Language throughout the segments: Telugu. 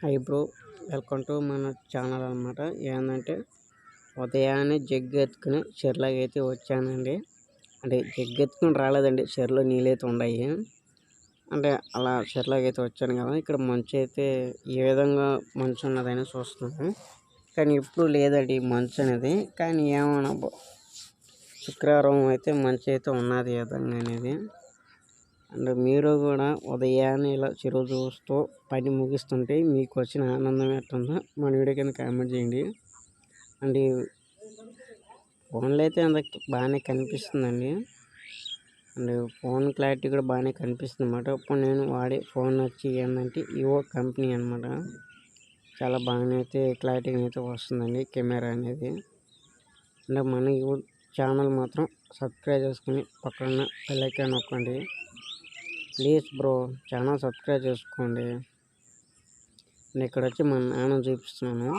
హై బ్రో, వెల్కమ్ టు మన ఛానల్ అనమాట. ఏంటంటే ఉదయాన్నే జగ్గెత్తుకుని చెర్లోకి అయితే వచ్చానండి. అంటే జగ్గెత్తుకుని రాలేదండి, చెరులో నీళ్ళైతే ఉన్నాయి. అంటే అలా చెర్లోకి అయితే వచ్చాను కదా. ఇక్కడ మంచు అయితే ఏ విధంగా మంచు ఉన్నదని చూస్తున్నాను, కానీ ఇప్పుడు లేదండి మంచు అనేది. కానీ ఏమన్నా శుక్రవారం అయితే మంచు అయితే ఉన్నది ఏ విధంగా అనేది. అండ్ మీరు కూడా ఉదయాన్నే ఇలా చెరువు చూస్తూ పని ముగిస్తుంటే మీకు వచ్చిన ఆనందం ఎట్టుందో మన వీడియో కింద కామెంట్ చేయండి. అండ్ ఫోన్లో అయితే అంత బాగానే కనిపిస్తుందండి. అండ్ ఫోన్ క్లారిటీ కూడా బాగానే కనిపిస్తుంది అన్నమాట. ఇప్పుడు నేను వాడే ఫోన్ వచ్చి ఏంటంటే వివో కంపెనీ అనమాట. చాలా బాగానే అయితే క్లారిటీగా అయితే వస్తుందండి కెమెరా అనేది. అంటే మన యూట్యూబ్ ఛానల్ మాత్రం సబ్స్క్రైబ్ చేసుకుని పక్కన బెల్ ఐకాన్ నొక్కండి ప్లీజ్ బ్రో. ఛానల్ సబ్స్క్రైబ్ చేసుకోండి. నేను ఇక్కడ వచ్చి మా నాన్న చూపిస్తున్నాను.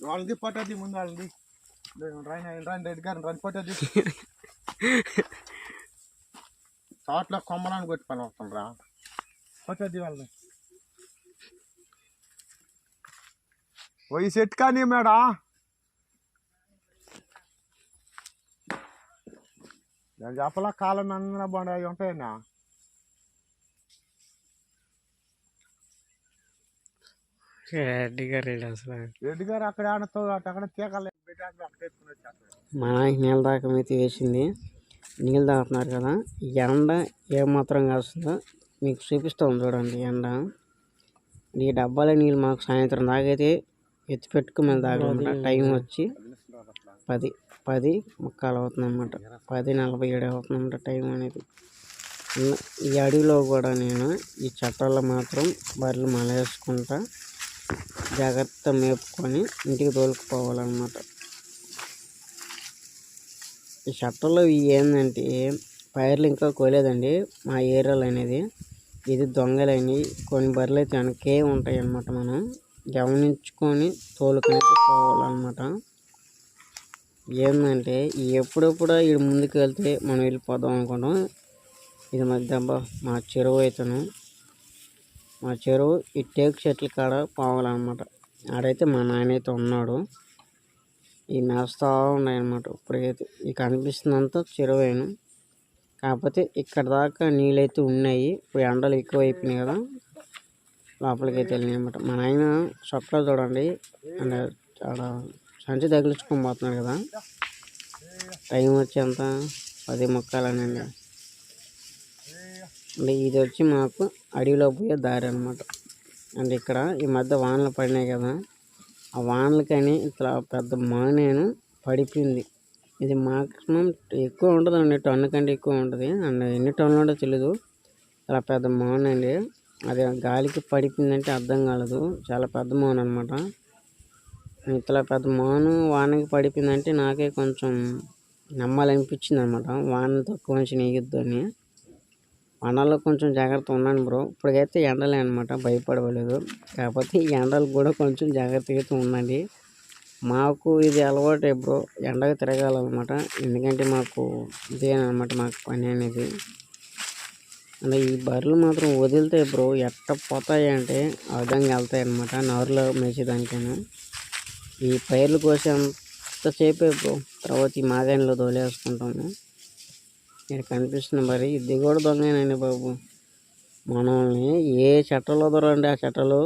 వాళ్ళది పట్టది ముందు వాళ్ళది రాని రెడ్డి గారిని రన్ పట్టది తోటలో కొమ్మలాన్ని కొట్టి పని వస్తుండ్రా పట్టది వాళ్ళని పోయి సెట్ కానీ మేడా నేను చెప్పలా కాలం అన్న బండి అవి ఉంటాయన్నా. రెడ్డి గారు అక్కడ అక్కడ తీగలు మా నీళ్ళ దాకా అయితే వేసింది. నీళ్ళు తాగుతున్నారు కదా, ఎండ ఏమాత్రం కాస్తుందో మీకు చూపిస్తాం చూడండి. ఎండ ఈ డబ్బాలో నీళ్ళు మాకు సాయంత్రం దాకైతే ఎత్తి పెట్టుకుని మేము తాగాలన్నమాట. టైం వచ్చి 10:10 అవుతుంది అన్నమాట. 10:47 అవుతుంది అన్నమాట టైం అనేది. ఈ అడవిలో కూడా నేను ఈ చట్టాల్లో మాత్రం బర్రెలు మలేసుకుంటా జాగ్రత్త మేపుకొని ఇంటికి తోలుకుపోవాలన్నమాట. ఈ చట్టంలో ఏంటంటే పైర్లు ఇంకా కోలేదండి మా ఏరియాలో అనేది. ఇది దొంగలని కొన్ని బర్రెలు అయితే వెనకే ఉంటాయి అన్నమాట. మనం గమనించుకొని తోలుకొని పోవాలన్నమాట. ఏంటంటే ఎప్పుడెప్పుడు వీడు ముందుకు వెళ్తే మనం వెళ్ళిపోదాం అనుకుంటాం. ఇది మధ్య మా చెరువు అయితేను, మా చెరువు ఈ టేకు చెట్ల కాడ పోవాలన్నమాట. ఆడైతే మా నాయన అయితే ఉన్నాడు. ఈ మేస్తా ఉన్నాయన్నమాట. ఇప్పుడైతే ఇక కనిపిస్తుందంతా చెరువేను, కాకపోతే ఇక్కడ దాకా నీళ్ళైతే ఉన్నాయి. ఇప్పుడు ఎండలు ఎక్కువ అయిపోయినాయి కదా, లోపలికి అయితే వెళ్ళినాయి అన్నమాట. మా నాయన చొక్కా చూడండి అంటే ఆడ సంచి తగిలించుకొని పోతున్నాడు కదా. టైం వచ్చి ఎంత 10:30 అంటే ఇది వచ్చి మాకు అడవిలో పోయే దారి అనమాట. అంటే ఇక్కడ ఈ మధ్య వానలు పడినాయి కదా, ఆ వానలకని ఇట్లా పెద్ద మానేను పడిపోయింది. ఇది మాక్సిమం ఎక్కువ ఉంటుంది అండి, టన్ను కంటే ఎక్కువ ఉంటుంది. అండ్ ఎన్ని టన్నులు ఉంటుందో తెలీదు. చాలా పెద్ద మాన్ అండి. అది గాలికి పడిపోయిందంటే అర్థం కాలేదు. చాలా పెద్ద మాన్ అనమాట. ఇట్లా పెద్ద మాను వానకి పడిపోయిందంటే నాకే కొంచెం నమ్మాలనిపించింది అనమాట. వాన తక్కువ నుంచి నెయ్యొద్దని. వానల్లో కొంచెం జాగ్రత్త ఉన్నాను బ్రో. ఇప్పటికైతే ఎండలే అనమాట, భయపడలేదు. కాకపోతే ఈ ఎండలు కూడా కొంచెం జాగ్రత్తగా అయితే ఉండండి. మాకు ఇది అలవాటే బ్రో, ఎండగా తిరగాలన్నమాట. ఎందుకంటే మాకు ఇదేనమాట మాకు పని అనేది. అంటే ఈ బర్రెలు మాత్రం వదిలితే బ్రో ఎట్ట పోతాయి అంటే ఆ విధంగా వెళ్తాయి అన్నమాట. నారులో మేసేదానికైనా ఈ పైర్లు కోసే అంతసేపే బ్రో. తర్వాత ఈ మాగాణిలో తోలేసుకుంటాము. ఇక్కడ కనిపిస్తున్న బర్రె ఇది కూడా దొంగేనండి బాబు. మనల్ని ఏ చెట్టలో దొరండి ఆ చెట్టలో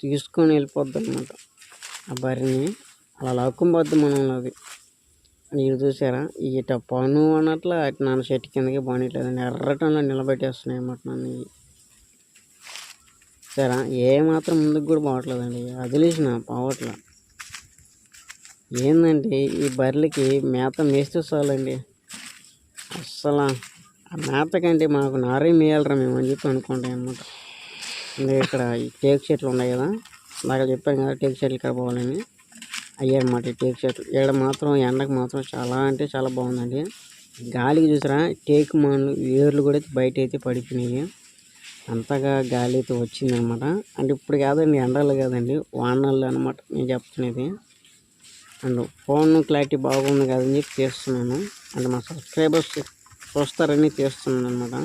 తీసుకొని వెళ్ళిపోద్ది అనమాట. ఆ బర్రెని అలా లాక్కుపోద్ది మనల్ని. అది మీరు చూసారా, ఇట పను అన్నట్లు అటు నాన్న చెట్టు కిందకి బానిట్లేదండి. ఎర్రటంలో నిలబెట్టేస్తున్నాయి అన్నమాట నన్ను. సరే ఏమాత్రం ముందుకు కూడా పోవట్లేదండి, వదిలేసిన పోవట్లే. ఏంటంటే ఈ బర్రెలకి మేత మేస్తే చాలండి. అస్సలు ఆ మేత కంటే మాకు నారే మేయాలరా మేము అని చెప్పి అనుకుంటాం అన్నమాట. ఇక్కడ ఈ టేకు చెట్లు ఉన్నాయి కదా, అలాగే చెప్పాను కదా టేకు చెట్లు ఇక్కడ పోవాలని. అయ్యారన్నమాట ఈ టేకు చెట్లు. ఇక్కడ మాత్రం ఎండకు మాత్రం చాలా అంటే చాలా బాగుందండి. గాలికి చూసారా టేకు మాన్లు వేర్లు కూడా బయట అయితే పడిపోయినాయి. అంతగా గాలి అయితే వచ్చిందనమాట. అంటే ఇప్పుడు కాదండి, ఎండలు కాదండి, వానలు అనమాట నేను చెప్తున్నది. అండ్ ఫోన్ క్లారిటీ బాగుంది కదని చెప్పి తీస్తున్నాను. అంటే మా సబ్స్క్రైబర్స్ చూస్తారని తీస్తున్నాను అనమాట.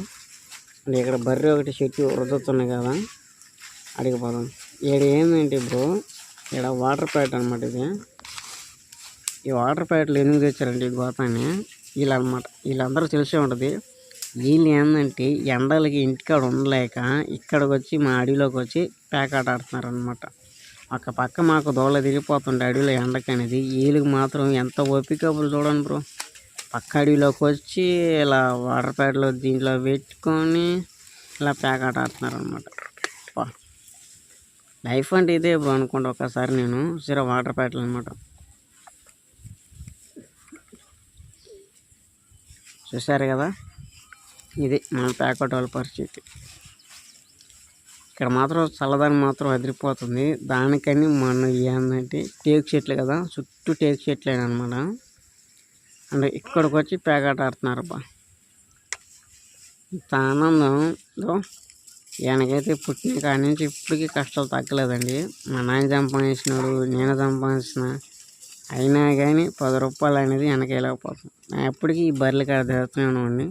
అంటే ఇక్కడ బర్రె ఒకటి చెట్టు రుద్దుతున్నాయి కదా, అడిగిపోదాం. ఇక్కడ ఏంటంటే బ్రో, ఇక్కడ వాటర్ ప్యాట్ అనమాట. ఇది ఈ వాటర్ ప్యాట్లు ఎందుకు తెచ్చారంటే ఈ గోతాన్ని వీళ్ళు అనమాట. వీళ్ళందరూ తెలిసే ఉంటుంది. వీళ్ళు ఏంటంటే ఎండలకి ఇంటికాడ ఉండలేక ఇక్కడికి వచ్చి మా అడవిలోకి వచ్చి పేకాట ఆడుతున్నారు అనమాట. ఒక పక్క మాకు దోళ్ళ తిరిగిపోతుండే అడవిలో ఎండకి అనేది, వీళ్ళకి మాత్రం ఎంత ఓపిక చూడండి బ్రో. పక్క అడవిలోకి వచ్చి ఇలా వాటర్ ప్యాడ్లో దీంట్లో పెట్టుకొని ఇలా పేకాట ఆడుతున్నారు అనమాట. లైఫ్ అంటే ఇదే బ్రో అనుకోండి. ఒకసారి నేను సరే వాటర్ ప్యాడ్లు అనమాట చూసారు కదా, ఇది మన పేకాట వాళ్ళ పరిస్థితి. ఇక్కడ మాత్రం చల్లదాన్ని మాత్రం అదిరిపోతుంది. దానికని మనం ఏంటంటే టేకు చెట్లు కదా, చుట్టూ టేకు చెట్లు అనమాట. అంటే ఇక్కడికి వచ్చి పేకాట ఆడుతున్నారు అబ్బా. ఇంత ఆనందం ఈయనకైతే పుట్టిన కాడి నుంచి ఇప్పటికీ కష్టాలు తగ్గలేదండి. మా నాయన సంపాదించినాడు, నేను సంపాదించిన, అయినా కానీ 10 రూపాయలు అనేది వెనకేయలేకపోతుంది. నేను ఎప్పటికీ ఈ బర్రెల కాడ తిరుగుతూనే ఉన్నామండి.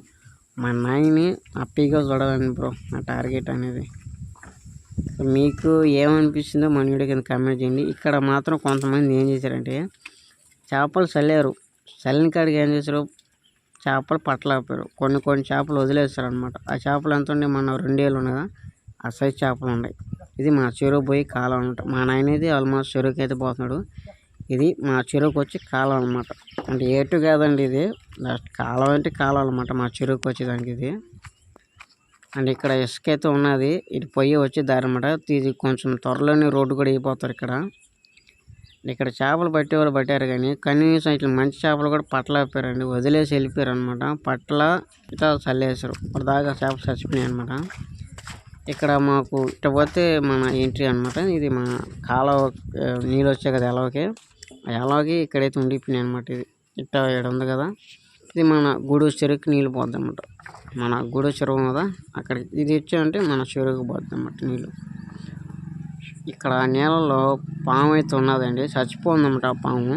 మా నాయని హ్యాపీగా చూడాలండి బ్రో నా టార్గెట్ అనేది. మీకు ఏమనిపిస్తుందో మన వీడియో కింద కామెంట్ చేయండి. ఇక్కడ మాత్రం కొంతమంది ఏం చేశారంటే చేపలు చల్లారు. చల్లిన కాడికి ఏం చేశారు, చేపలు పట్టలేకపోయారు. కొన్ని చేపలు వదిలేస్తారు అనమాట. ఆ చేపలు ఎంత ఉండే, మన 2 ఏళ్ళు ఉన్నాయి కదా, ఆ సైజ్ చేపలు ఉన్నాయి. ఇది మా చెరువు పోయి కాలం అనమాట. మా నాయన అయితే ఆల్మోస్ట్ చెరువుకి అయితే పోతున్నాడు. ఇది మా చెరువుకి వచ్చి కాలం అనమాట. అంటే ఏటు కాదండి, ఇది కాలం అంటే కాలం అనమాట మా చెరువుకి వచ్చేదానికి ఇది. అండ్ ఇక్కడ ఇసుక అయితే ఉన్నది, ఇటు పొయ్యి వచ్చే దారి అనమాట. ఇది కొంచెం త్వరలోనే రోడ్డు కూడా అయిపోతారు. ఇక్కడ చేపలు పట్టేవాళ్ళు పట్టారు కానీ కనీసం ఇట్లా మంచి చేపలు కూడా పట్టలేకపోయారండి. వదిలేసి వెళ్ళిపోయారు అనమాట. పట్ల ఇట్లా చల్లేసారు, ఇప్పటిదాకా చేపలు చచ్చిపోయినాయి అనమాట. ఇక్కడ మాకు ఇట్ట పోతే మన ఎంట్రీ అనమాట. ఇది మన కాలువ నీళ్ళు వచ్చాయి కదా ఎలవకి, ఆ ఎలవకి ఇక్కడైతే ఉండిపోయినాయి అనమాట. ఇది ఇట్ట ఇక్కడ ఉంది కదా, ఇది మన గూడూరు చెరువుకి నీళ్ళు పోద్ది అనమాట. మన గూడూరు చెరువు కదా, అక్కడికి ఇది వచ్చాయంటే మన చెరువుకి పోద్ది అన్నమాట నీళ్ళు. ఇక్కడ నీళ్ళలో పాము అయితే ఉన్నదండి, చచ్చిపోయిందన్నమాట ఆ పాము.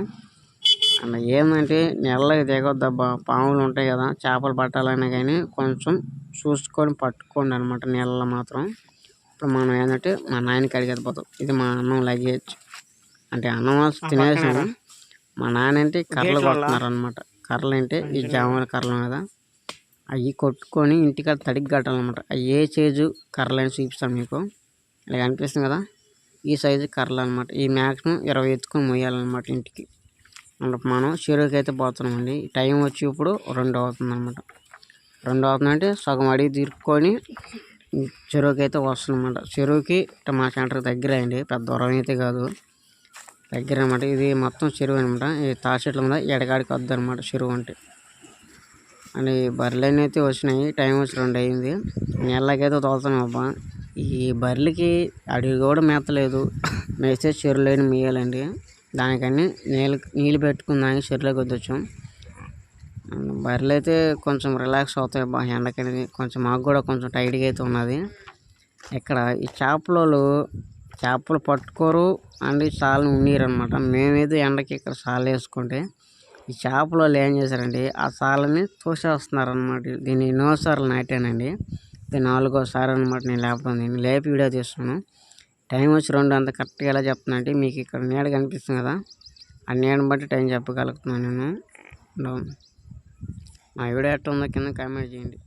అలా ఏంటంటే నీళ్ళకి దిగొద్దబ్బా, పాములు ఉంటాయి కదా, చేపలు పట్టాలన్నా కానీ కొంచెం చూసుకొని పట్టుకోండి అనమాట నీళ్ళలో మాత్రం. ఇప్పుడు మనం ఏంటంటే మా నాయనకి అడిగేదిపోతాం. ఇది మా అన్నం లగేజ్, అంటే అన్నం తినేసాము. మా నాన్న అంటే కర్రలు కొడుతున్నారు అనమాట. కర్రలు అంటే ఈ జాముల కర్రలు కదా, అవి కొట్టుకొని ఇంటికి తడికి కట్టాలన్నమాట. అవి ఏ సైజు కర్రలు అని చూపిస్తాను మీకు. ఇలా అనిపిస్తుంది కదా, ఈ సైజు కర్రలు అనమాట. ఈ మ్యాక్సిమం 20 ఎత్తుకొని మొయ్యాలన్నమాట ఇంటికి. అంటే మనం చెరువుకి అయితే పోతున్నామండి. టైం వచ్చి ఇప్పుడు 2 అవుతుంది అనమాట. 2 అవుతుందంటే సగం అడిగి తిరుక్కొని చెరువుకి అయితే వస్తుందన్నమాట. చెరువుకి మా సెంటర్కి దగ్గర అండి, పెద్ద దూరం అయితే కాదు, దగ్గర అనమాట. ఇది మొత్తం చెరువు అనమాట. ఈ తాటి చెట్ల మీద ఎడగాడికి వద్దు అనమాట చెరువు అంటే. అండ్ ఈ బర్రెలన్నీ అయితే వచ్చినాయి, టైం వచ్చి 2 అయింది. నీళ్ళకైతే తోలుతున్నాం అబ్బా. ఈ బర్రెలకి అడిగి కూడా మేతలేదు, మేస్తే చెరువులోని మేయాలండి. దానికని నీళ్ళు పెట్టుకుందానికి చెరువులోకి వద్దొచ్చాం. బర్రెలు అయితే కొంచెం రిలాక్స్ అవుతాయి అబ్బా ఎండకనేది. కొంచెం మాకు కూడా కొంచెం టైట్గా అయితే ఉన్నది. ఇక్కడ ఈ చేపలు పట్టుకోరు అండ్ చాలని ఉన్నీరు అనమాట. మేమైతే ఎండకి ఇక్కడ చాలు వేసుకుంటే ఈ చేపల వాళ్ళు ఏం చేశారండి, ఆ చాలని తోసేస్తున్నారు అనమాట. దీన్ని ఎన్నోసార్లు నాటానండి, ఇది 4వ సారి అనమాట నేను లేపడం. నేను లేపి వీడియో తీస్తున్నాను. టైం వచ్చి 2 అంత కరెక్ట్గా ఎలా చెప్తున్నా అంటే, మీకు ఇక్కడ నీడ కనిపిస్తుంది కదా, ఆ నీడని బట్టి టైం చెప్పగలుగుతున్నాను నేను. మా వీడియో ఎట్లా ఉందో కింద కామెంట్ చేయండి.